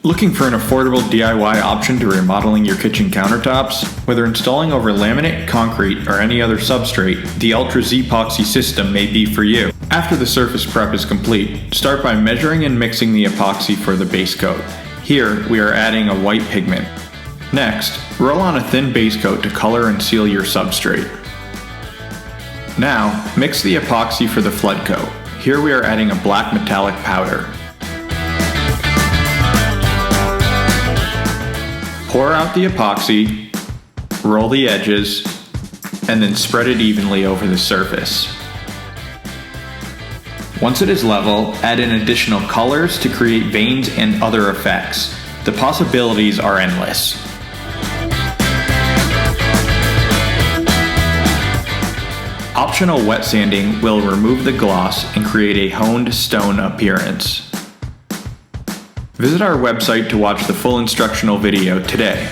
Looking for an affordable DIY option to remodeling your kitchen countertops? Whether installing over laminate, concrete, or any other substrate, the Ultra Z Poxy system may be for you. After the surface prep is complete, start by measuring and mixing the epoxy for the base coat. Here, we are adding a white pigment. Next, roll on a thin base coat to color and seal your substrate. Now, mix the epoxy for the flood coat. Here we are adding a black metallic powder. Pour out the epoxy, roll the edges, and then spread it evenly over the surface. Once it is level, add in additional colors to create veins and other effects. The possibilities are endless. Optional wet sanding will remove the gloss and create a honed stone appearance. Visit our website to watch the full instructional video today.